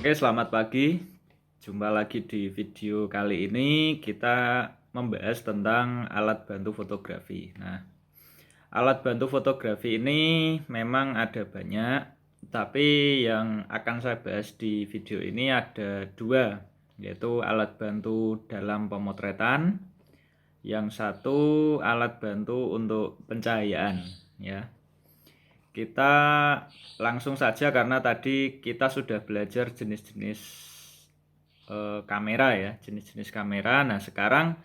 Oke, selamat pagi. Jumpa lagi di video kali ini kita membahas tentang alat bantu fotografi. Nah, alat bantu fotografi ini memang ada banyak, tapi yang akan saya bahas di video ini ada dua, yaitu alat bantu dalam pemotretan, yang satu alat bantu untuk pencahayaan, ya. Kita langsung saja karena tadi kita sudah belajar jenis-jenis kamera ya, jenis-jenis kamera. Nah, sekarang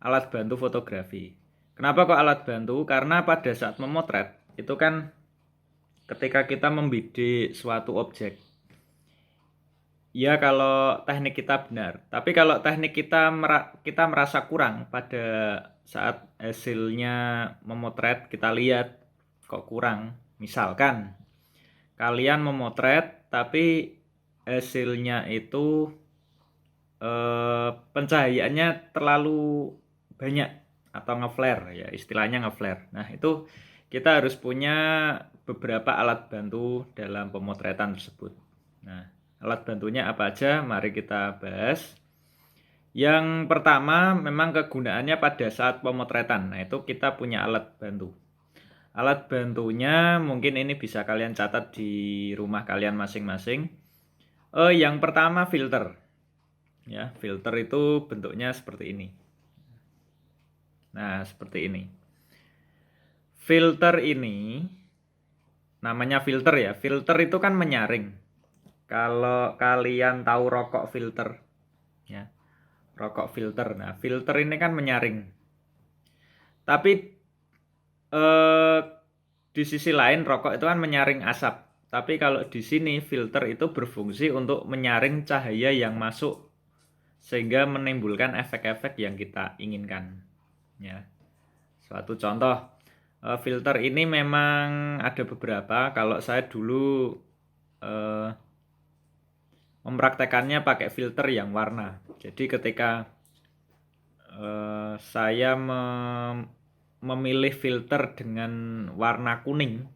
alat bantu fotografi. Kenapa kok alat bantu? Karena pada saat memotret itu kan ketika kita membidik suatu objek. Ya kalau teknik kita benar, tapi kalau teknik kita merasa kurang pada saat hasilnya memotret, kita lihat kok kurang. Misalkan kalian memotret tapi hasilnya itu pencahayaannya terlalu banyak atau ngeflare ya, istilahnya ngeflare. Nah, itu kita harus punya beberapa alat bantu dalam pemotretan tersebut. Nah, alat bantunya apa aja? Mari kita bahas. Yang pertama memang kegunaannya pada saat pemotretan. Nah, itu kita punya alat bantu. Alat bantunya mungkin ini bisa kalian catat di rumah kalian masing-masing. Yang pertama filter. Ya, filter itu bentuknya seperti ini. Nah, seperti ini. Filter ini namanya filter ya. Filter itu kan menyaring. Kalau kalian tahu rokok filter, ya, rokok filter. Nah, filter ini kan menyaring. Tapi eh, di sisi lain rokok itu kan menyaring asap. Tapi kalau di sini filter itu berfungsi untuk menyaring cahaya yang masuk sehingga menimbulkan efek-efek yang kita inginkan. Ya, suatu contoh filter ini memang ada beberapa. Kalau saya dulu mempraktekannya pakai filter yang warna. Jadi ketika saya memilih filter dengan warna kuning,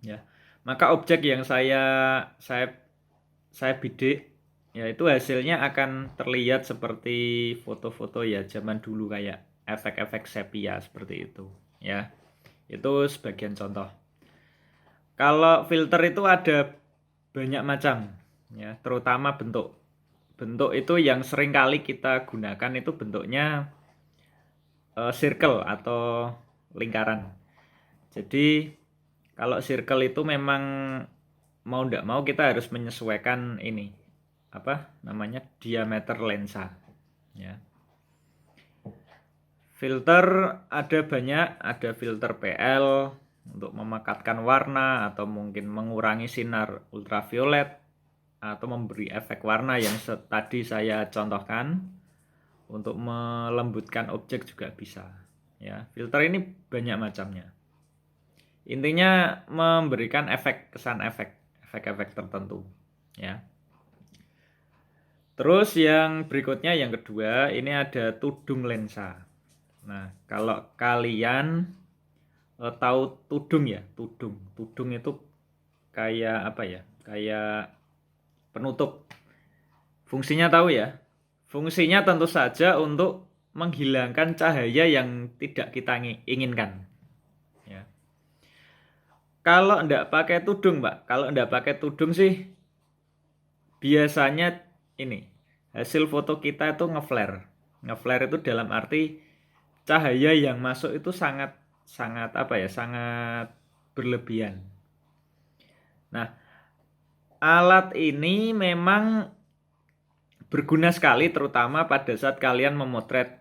ya, maka objek yang saya bidik, ya itu hasilnya akan terlihat seperti foto-foto ya zaman dulu kayak efek-efek sepia seperti itu, ya. Itu sebagian contoh. Kalau filter itu ada banyak macam, ya, terutama bentuk. Bentuk itu yang sering kali kita gunakan itu bentuknya circle atau lingkaran. Jadi kalau circle itu memang mau tidak mau kita harus menyesuaikan ini apa namanya diameter lensa. Ya. Filter ada banyak, ada filter PL untuk memekatkan warna atau mungkin mengurangi sinar ultraviolet atau memberi efek warna yang tadi saya contohkan. Untuk melembutkan objek juga bisa. Ya, filter ini banyak macamnya. Intinya memberikan efek, kesan efek, efek-efek tertentu. Ya. Terus yang berikutnya yang kedua, ini ada tudung lensa. Nah, kalau kalian tahu tudung ya, tudung. Tudung itu kayak apa ya? Kayak penutup. Fungsinya tahu ya? Fungsinya tentu saja untuk menghilangkan cahaya yang tidak kita inginkan. Ya. Kalau tidak pakai tudung, Mbak, kalau tidak pakai tudung sih biasanya ini hasil foto kita itu ngeflare. Ngeflare itu dalam arti cahaya yang masuk itu sangat sangat apa ya? Sangat berlebihan. Nah, alat ini memang berguna sekali terutama pada saat kalian memotret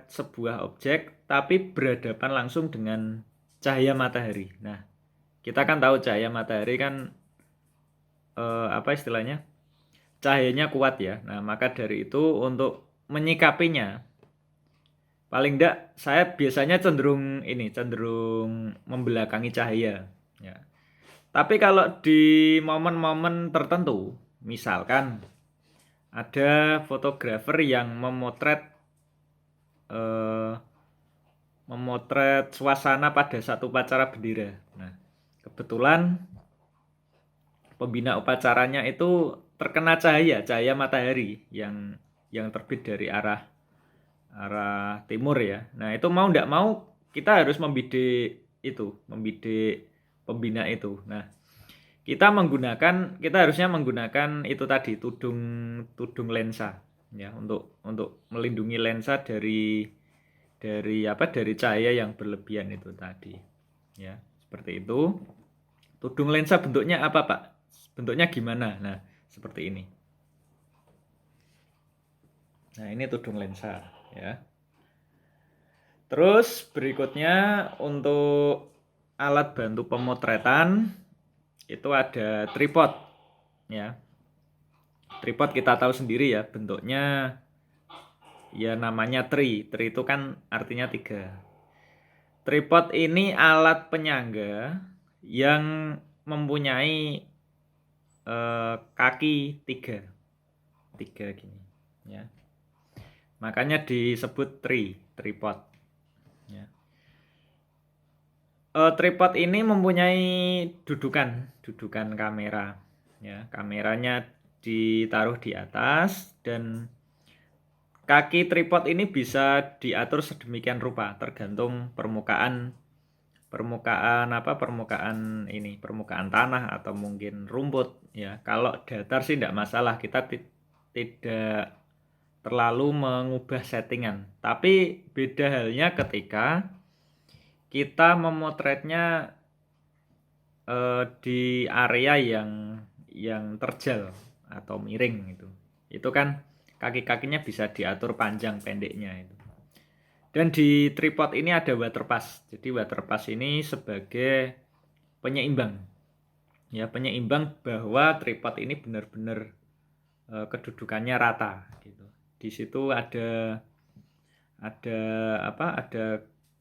sebuah objek tapi berhadapan langsung dengan cahaya matahari. Nah, kita kan tahu cahaya matahari kan apa istilahnya? Cahayanya kuat ya. Nah, maka dari itu untuk menyikapinya paling enggak saya biasanya cenderung membelakangi cahaya ya. Tapi kalau di momen-momen tertentu, misalkan ada fotografer yang eh, memotret suasana pada satu upacara bendera. Nah, kebetulan pembina upacaranya itu terkena cahaya matahari yang terbit dari arah timur ya. Nah, itu mau tidak mau kita harus membidik pembina itu. Nah, kita harusnya menggunakan itu tadi tudung lensa ya untuk melindungi lensa dari cahaya yang berlebihan itu tadi. Ya, seperti itu. Tudung lensa bentuknya apa, Pak? Bentuknya gimana? Nah, seperti ini. Nah, ini tudung lensa ya. Terus berikutnya untuk alat bantu pemotretan itu ada tripod ya. Tripod kita tahu sendiri ya, bentuknya ya namanya tri. Tri itu kan artinya 3. Tripod ini alat penyangga yang mempunyai kaki 3 gini ya. Makanya disebut tripod ya. Tripod ini mempunyai dudukan kamera ya. Kameranya ditaruh di atas dan kaki tripod ini bisa diatur sedemikian rupa tergantung permukaan tanah atau mungkin rumput ya. Kalau datar sih tidak masalah, kita tidak terlalu mengubah settingan. Tapi beda halnya ketika kita memotretnya di area yang terjal atau miring itu. Itu kan kaki-kakinya bisa diatur panjang pendeknya itu. Dan di tripod ini ada waterpass. Jadi waterpass ini sebagai penyeimbang. Ya, penyeimbang bahwa tripod ini benar-benar kedudukannya rata gitu. Di situ ada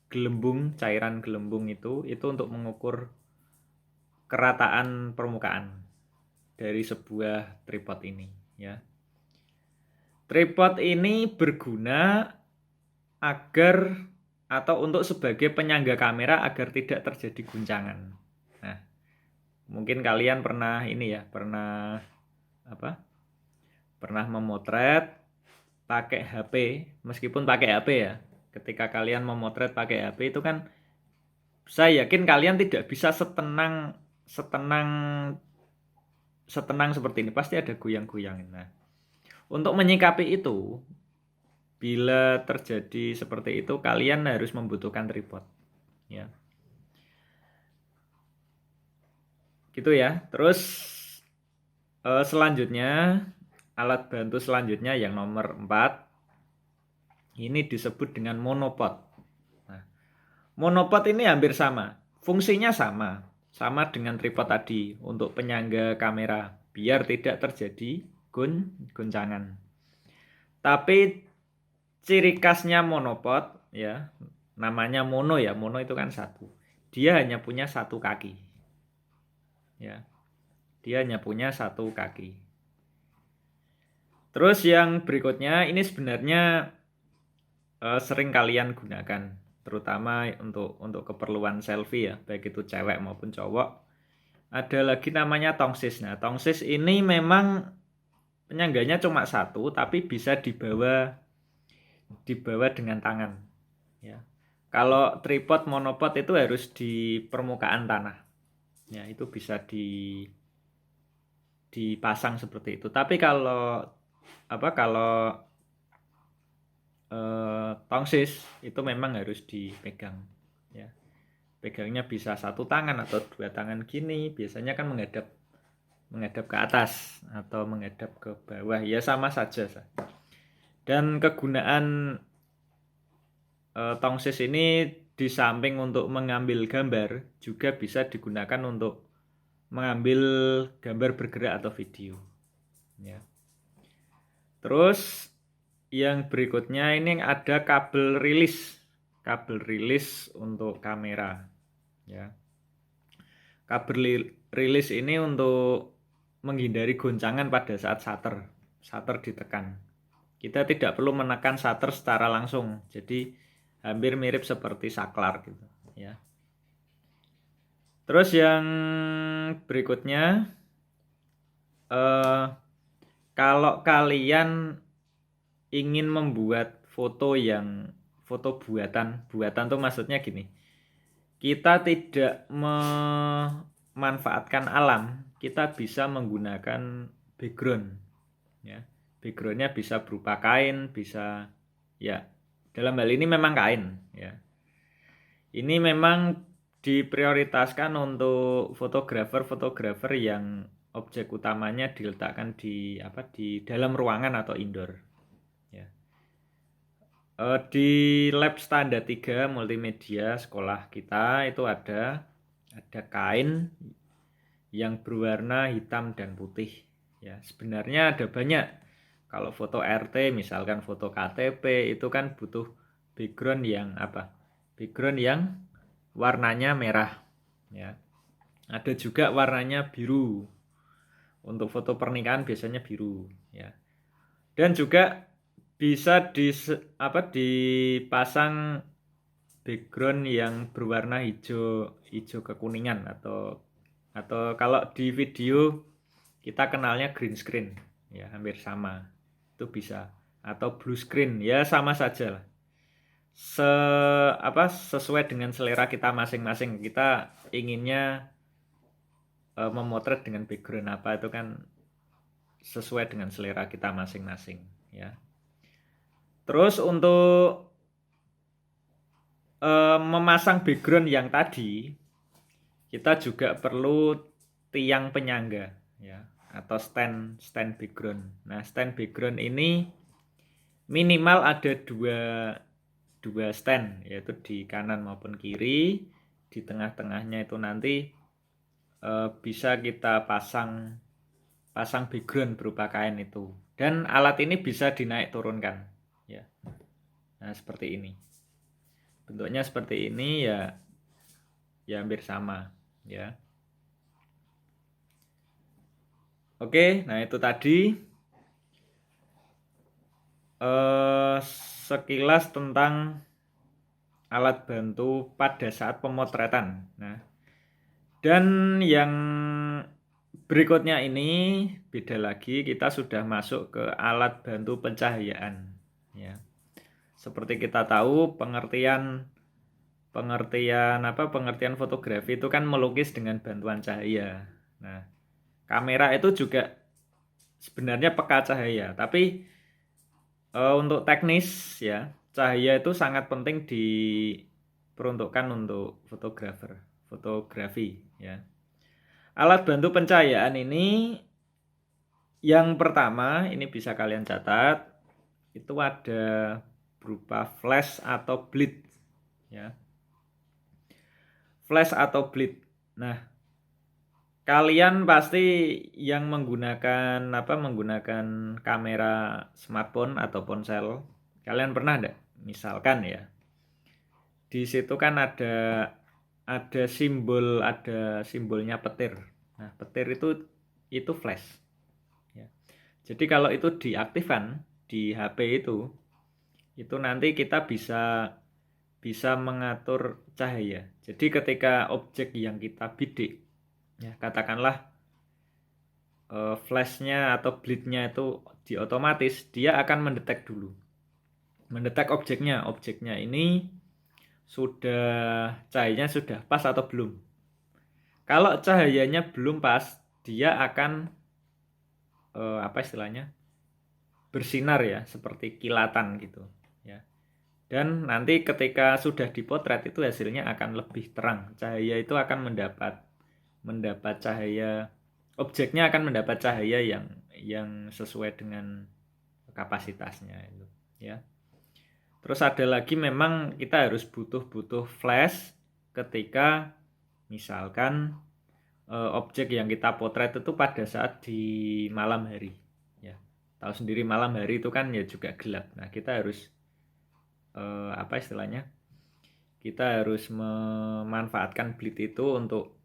gelembung, cairan gelembung itu untuk mengukur kerataan permukaan dari sebuah tripod ini ya. Tripod ini berguna agar atau untuk sebagai penyangga kamera agar tidak terjadi guncangan. Nah, mungkin kalian pernah memotret pakai HP, meskipun pakai HP ya. Ketika kalian memotret pakai HP itu kan saya yakin kalian tidak bisa setenang seperti ini, pasti ada goyang-goyangin. Nah, untuk menyikapi itu, bila terjadi seperti itu, kalian harus membutuhkan tripod. Ya. Gitu ya. Terus selanjutnya, alat bantu selanjutnya yang nomor 4, ini disebut dengan monopod. Nah, monopod ini hampir sama. Fungsinya sama dengan tripod tadi untuk penyangga kamera, biar tidak terjadi goncangan. Tapi ciri khasnya monopod ya, namanya mono ya, mono itu kan satu. Dia hanya punya satu kaki. Ya. Dia hanya punya satu kaki. Terus yang berikutnya ini sebenarnya sering kalian gunakan, terutama untuk keperluan selfie ya, baik itu cewek maupun cowok. Ada lagi namanya tongsis. Nah, tongsis ini memang penyangganya cuma satu, tapi bisa dibawa dengan tangan ya. Kalau tripod monopod itu harus di permukaan tanah ya, itu bisa dipasang seperti itu. Tapi kalau tongsis itu memang harus dipegang ya. Pegangnya bisa satu tangan atau 2 tangan gini, biasanya kan menghadap ke atas atau menghadap ke bawah ya, sama saja. Dan kegunaan tongsis ini di samping untuk mengambil gambar, juga bisa digunakan untuk mengambil gambar bergerak atau video ya. Terus yang berikutnya ini ada kabel rilis untuk kamera ya. Kabel rilis ini untuk menghindari goncangan pada saat shutter ditekan. Kita tidak perlu menekan shutter secara langsung, jadi hampir mirip seperti saklar gitu ya. Terus yang berikutnya eh, kalau kalian ingin membuat foto buatan tuh maksudnya gini, kita tidak memanfaatkan alam, kita bisa menggunakan background, ya. Backgroundnya bisa berupa kain, bisa, ya, dalam hal ini memang kain, ya. Ini memang diprioritaskan untuk fotografer yang objek utamanya diletakkan di dalam ruangan atau indoor, ya. Di lab standar 3 multimedia sekolah kita itu ada kain yang berwarna hitam dan putih, ya. Sebenarnya ada banyak. Kalau foto RT, misalkan foto KTP, itu kan butuh background yang background yang warnanya merah, ya. Ada juga warnanya biru. Untuk foto pernikahan biasanya biru, ya. Dan juga bisa dipasang background yang berwarna hijau kekuningan, atau kalau di video kita kenalnya green screen, ya, hampir sama. Itu bisa, atau blue screen, ya sama saja lah. Sesuai dengan selera kita masing-masing. Kita inginnya memotret dengan background apa, itu kan sesuai dengan selera kita masing-masing, ya. Terus untuk memasang background yang tadi, kita juga perlu tiang penyangga, ya, atau stand background. Nah, stand background ini minimal ada dua stand, yaitu di kanan maupun kiri. Di tengah-tengahnya itu nanti bisa kita pasang background berupa kain itu. Dan alat ini bisa dinaik turunkan, ya. Nah, seperti ini. Bentuknya seperti ini, ya hampir sama, ya. Oke, nah itu tadi sekilas tentang alat bantu pada saat pemotretan. Nah, dan yang berikutnya ini beda lagi, kita sudah masuk ke alat bantu pencahayaan, ya. Seperti kita tahu, pengertian fotografi itu kan melukis dengan bantuan cahaya. Nah, kamera itu juga sebenarnya peka cahaya, tapi untuk teknis, ya, cahaya itu sangat penting diperuntukkan untuk fotografi, ya. Alat bantu pencahayaan ini yang pertama, ini bisa kalian catat, itu ada berupa flash atau bleed, ya. Flash atau bleed. Nah, kalian pasti yang menggunakan kamera smartphone atau ponsel, kalian pernah enggak? Misalkan, ya, di situ kan ada simbolnya petir. Nah, petir itu flash, ya. Jadi kalau itu diaktifkan di HP itu nanti kita bisa mengatur cahaya. Jadi ketika objek yang kita bidik, ya, katakanlah flashnya atau bleednya itu diotomatis, dia akan mendetek objeknya ini cahayanya sudah pas atau belum. Kalau cahayanya belum pas, dia akan bersinar, ya, seperti kilatan gitu, ya. Dan nanti ketika sudah dipotret itu hasilnya akan lebih terang. Cahaya itu akan mendapat cahaya, objeknya akan mendapat cahaya yang sesuai dengan kapasitasnya itu, ya. Terus ada lagi, memang kita harus butuh flash ketika misalkan objek yang kita potret itu pada saat di malam hari, ya. Tahu sendiri malam hari itu kan ya juga gelap. Nah, kita harus kita harus memanfaatkan bleed itu untuk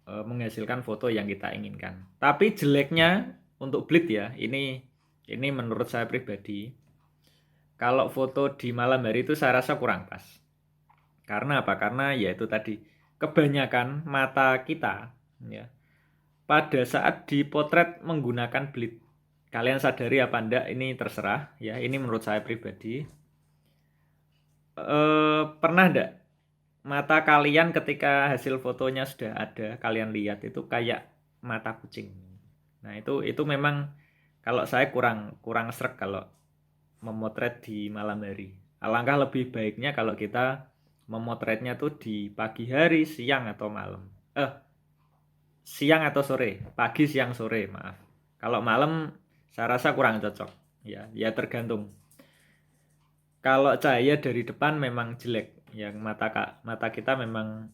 menghasilkan foto yang kita inginkan. Tapi jeleknya untuk bleed, ya, ini menurut saya pribadi, kalau foto di malam hari itu saya rasa kurang pas. Karena apa? Karena ya itu tadi, kebanyakan mata kita, ya, pada saat dipotret menggunakan bleed. Kalian sadari apa enggak, ini terserah ya, ini menurut saya pribadi. Pernah enggak mata kalian ketika hasil fotonya sudah ada, kalian lihat itu kayak mata kucing? Nah, itu memang kalau saya kurang sreg kalau memotret di malam hari. Alangkah lebih baiknya kalau kita memotretnya tuh di pagi hari, siang atau malam. Siang atau sore, pagi, siang, sore, maaf. Kalau malam saya rasa kurang cocok. Ya tergantung. Kalau cahaya dari depan memang jelek, yang mata kita memang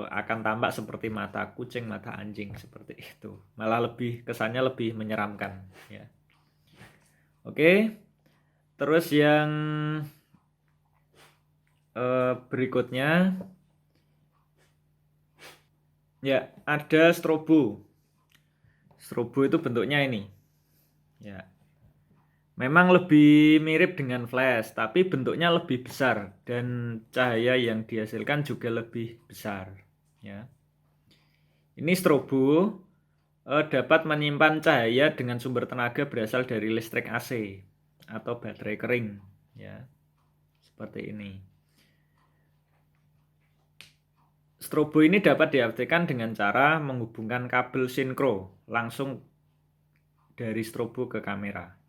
akan tampak seperti mata kucing, mata anjing seperti itu. Malah lebih kesannya lebih menyeramkan. Ya. Oke, terus yang berikutnya ya ada strobo. Strobo itu bentuknya ini. Ya. Memang lebih mirip dengan flash, tapi bentuknya lebih besar dan cahaya yang dihasilkan juga lebih besar. Ya. Ini strobo dapat menyimpan cahaya dengan sumber tenaga berasal dari listrik AC atau baterai kering. Ya. Seperti ini. Strobo ini dapat diaktifkan dengan cara menghubungkan kabel sinkro langsung dari strobo ke kamera.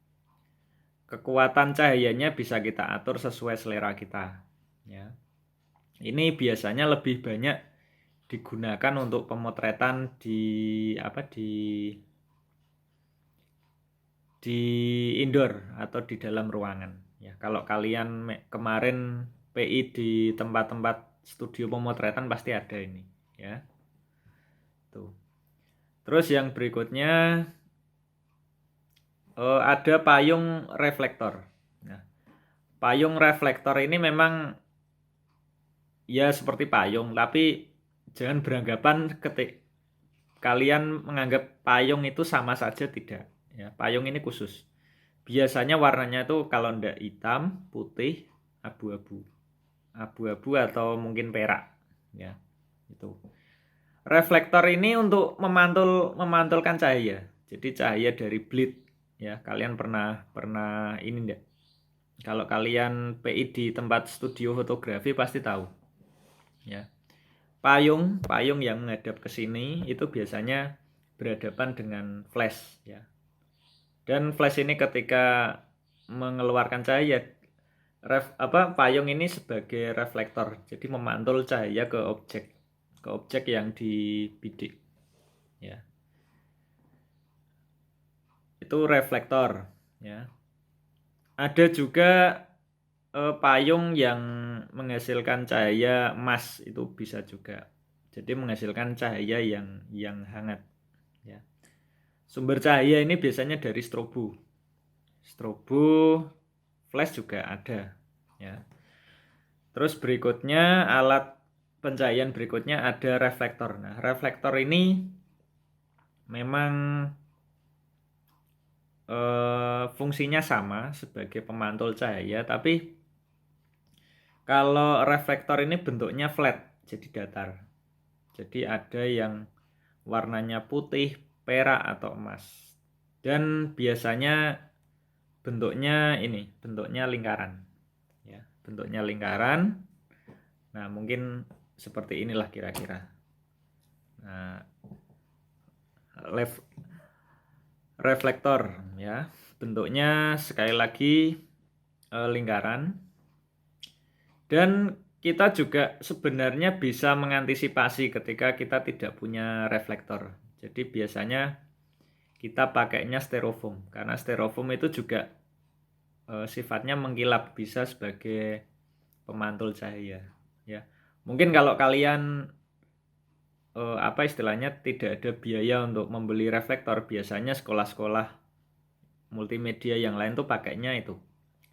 Kekuatan cahayanya bisa kita atur sesuai selera kita. Ya. Ini biasanya lebih banyak digunakan untuk pemotretan di indoor atau di dalam ruangan. Ya, kalau kalian kemarin PI di tempat-tempat studio pemotretan pasti ada ini. Ya, tuh. Terus yang berikutnya ada payung reflektor. Nah, payung reflektor ini memang ya seperti payung, tapi jangan beranggapan kalian menganggap payung itu sama saja, tidak. Ya, payung ini khusus. Biasanya warnanya itu kalau ndak hitam, putih, abu-abu. Abu-abu atau mungkin perak. Ya, itu. Reflektor ini untuk memantulkan cahaya. Jadi cahaya dari bleed. Ya, kalian pernah ini ndak? Kalau kalian PI di tempat studio fotografi pasti tahu. Ya. Payung yang menghadap ke sini itu biasanya berhadapan dengan flash ya. Dan flash ini ketika mengeluarkan cahaya payung ini sebagai reflektor. Jadi memantul cahaya ke objek yang dibidik. Ya. Itu reflektor ya. Ada juga payung yang menghasilkan cahaya emas, itu bisa juga. Jadi menghasilkan cahaya yang hangat ya. Sumber cahaya ini biasanya dari strobo. Strobo, flash juga ada ya. Terus berikutnya alat pencahayaan berikutnya ada reflektor. Nah, reflektor ini memang fungsinya sama sebagai pemantul cahaya, tapi kalau reflektor ini bentuknya flat, jadi datar. Jadi ada yang warnanya putih, perak atau emas. Dan biasanya bentuknya lingkaran. Ya, bentuknya lingkaran. Nah, mungkin seperti inilah kira-kira. Nah, reflektor ya. Bentuknya sekali lagi lingkaran. Dan kita juga sebenarnya bisa mengantisipasi ketika kita tidak punya reflektor. Jadi biasanya kita pakainya styrofoam karena styrofoam itu juga sifatnya mengkilap, bisa sebagai pemantul cahaya ya. Mungkin kalau kalian istilahnya tidak ada biaya untuk membeli reflektor, biasanya sekolah-sekolah multimedia yang lain tuh pakainya itu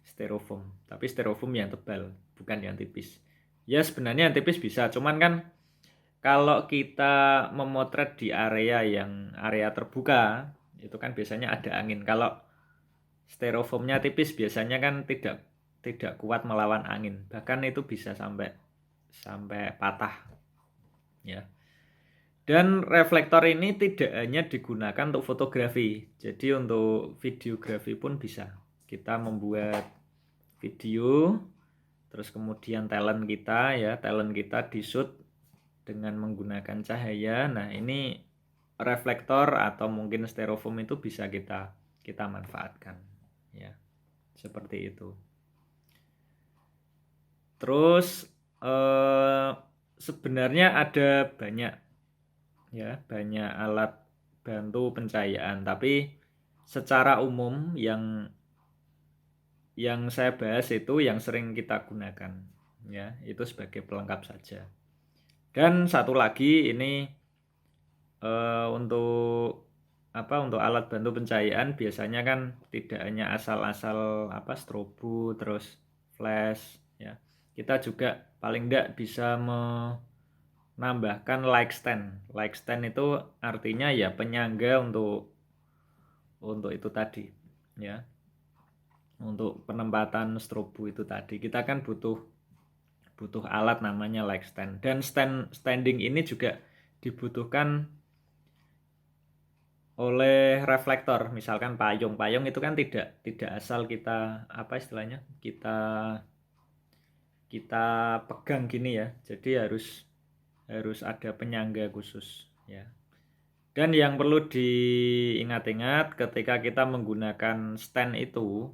styrofoam, tapi styrofoam yang tebal, bukan yang tipis. Ya sebenarnya yang tipis bisa, cuman kan kalau kita memotret di area terbuka, itu kan biasanya ada angin. Kalau styrofoamnya tipis biasanya kan tidak kuat melawan angin, bahkan itu bisa sampai patah. Ya. Dan reflektor ini tidak hanya digunakan untuk fotografi, jadi untuk videografi pun bisa. Kita membuat video, terus kemudian talent kita di shoot dengan menggunakan cahaya. Nah, ini reflektor atau mungkin styrofoam itu bisa kita manfaatkan, ya, seperti itu. Terus sebenarnya ada banyak alat bantu pencahayaan, tapi secara umum yang saya bahas itu yang sering kita gunakan, ya, itu sebagai pelengkap saja. Dan satu lagi ini untuk alat bantu pencahayaan biasanya kan tidak hanya asal-asal strobo terus flash, ya. Kita juga paling tidak bisa menambahkan light stand. Light stand itu artinya ya penyangga untuk itu tadi, ya. Untuk penempatan strobo itu tadi kita kan butuh alat namanya light stand, dan standing ini juga dibutuhkan oleh reflektor. Misalkan payung itu kan tidak asal kita kita pegang gini, ya. Jadi harus ada penyangga khusus, ya. Dan yang perlu diingat-ingat ketika kita menggunakan stand itu,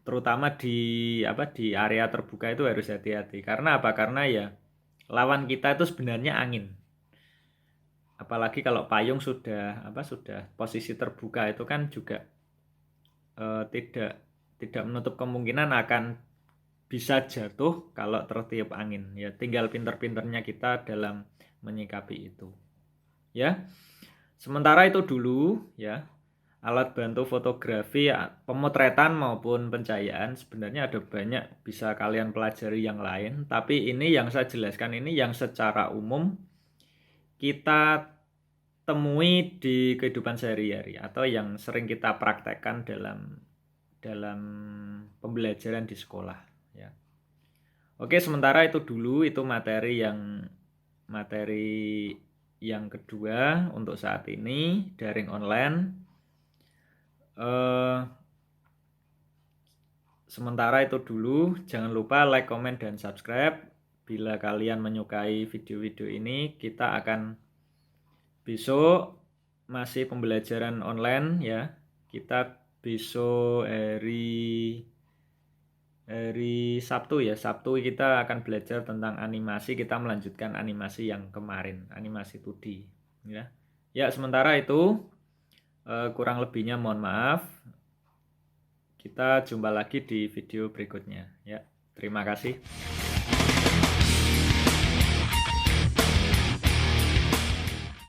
terutama di area terbuka itu harus hati-hati. Karena apa? Karena ya lawan kita itu sebenarnya angin. Apalagi kalau payung sudah posisi terbuka, itu kan juga tidak menutup kemungkinan akan bisa jatuh kalau tertiup angin, ya. Tinggal pinter-pinternya kita dalam menyikapi itu, ya. Sementara itu dulu, ya, alat bantu fotografi, pemotretan maupun pencahayaan sebenarnya ada banyak, bisa kalian pelajari yang lain, tapi ini yang saya jelaskan ini yang secara umum kita temui di kehidupan sehari-hari atau yang sering kita praktekkan dalam pembelajaran di sekolah, ya. Oke, sementara itu dulu, itu materi yang kedua untuk saat ini, daring online. Sementara itu dulu, jangan lupa like, comment, dan subscribe. Bila kalian menyukai video-video ini, kita akan besok masih pembelajaran online, ya. Kita besok hari Sabtu, ya. Sabtu kita akan belajar tentang animasi. Kita melanjutkan animasi yang kemarin, animasi 2D, ya. Ya, sementara itu kurang lebihnya mohon maaf. Kita jumpa lagi di video berikutnya, ya. Terima kasih.